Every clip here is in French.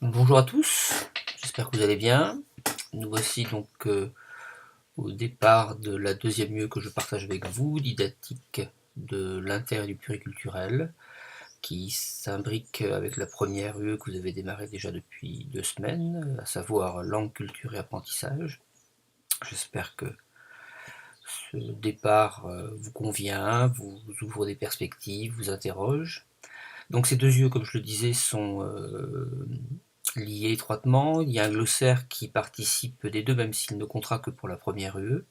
Bonjour à tous, j'espère que vous allez bien. Nous voici donc au départ de la deuxième UE que je partage avec vous, didactique de l'inter et du pluriculturel, qui s'imbrique avec la première UE que vous avez démarré déjà depuis 2 semaines, à savoir langue, culture et apprentissage. J'espère que ce départ vous convient, vous ouvre des perspectives, vous interroge. Donc ces deux UE, comme je le disais, sont liés étroitement. Il y a un glossaire qui participe des deux, même s'il ne comptera que pour la première UE.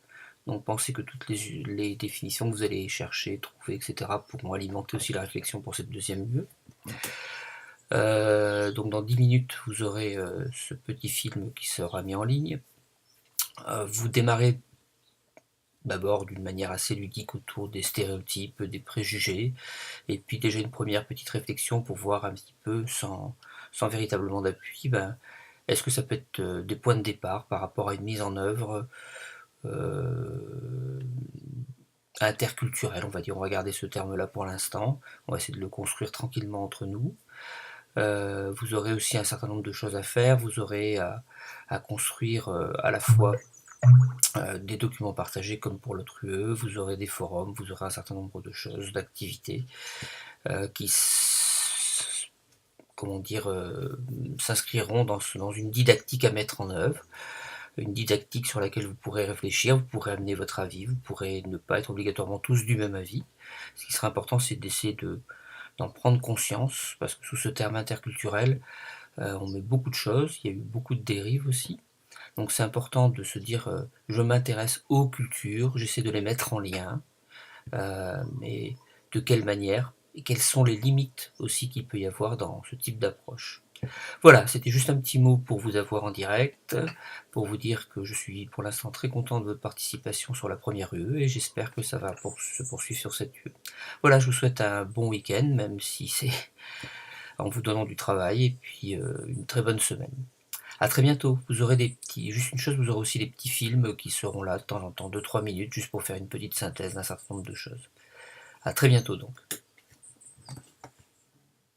Donc pensez que toutes les définitions que vous allez chercher, trouver, etc. pourront alimenter aussi la réflexion pour cette deuxième UE. Donc dans 10 minutes, vous aurez ce petit film qui sera mis en ligne. Vous démarrez d'abord d'une manière assez ludique autour des stéréotypes, des préjugés, et puis déjà une première petite réflexion pour voir un petit peu, sans véritablement d'appui, est-ce que ça peut être des points de départ par rapport à une mise en œuvre euh, interculturelle, on va dire, on va garder ce terme-là pour l'instant, on va essayer de le construire tranquillement entre nous. Vous aurez aussi un certain nombre de choses à faire, vous aurez à construire à la fois des documents partagés comme pour l'autre UE, vous aurez des forums, vous aurez un certain nombre de choses, d'activités qui comment dire, s'inscriront dans une didactique à mettre en œuvre, une didactique sur laquelle vous pourrez réfléchir, vous pourrez amener votre avis, vous pourrez ne pas être obligatoirement tous du même avis. Ce qui sera important, c'est d'essayer d'en prendre conscience, parce que sous ce terme interculturel, on met beaucoup de choses, il y a eu beaucoup de dérives aussi. Donc c'est important de se dire, je m'intéresse aux cultures, j'essaie de les mettre en lien, mais de quelle manière et quelles sont les limites aussi qu'il peut y avoir dans ce type d'approche. Voilà, c'était juste un petit mot pour vous avoir en direct, pour vous dire que je suis pour l'instant très content de votre participation sur la première UE et j'espère que ça va se poursuivre sur cette UE. Voilà, je vous souhaite un bon week-end, même si c'est en vous donnant du travail, et puis une très bonne semaine. A très bientôt, vous aurez juste une chose, vous aurez aussi des petits films qui seront là de temps en temps, 2-3 minutes, juste pour faire une petite synthèse d'un certain nombre de choses. A très bientôt donc.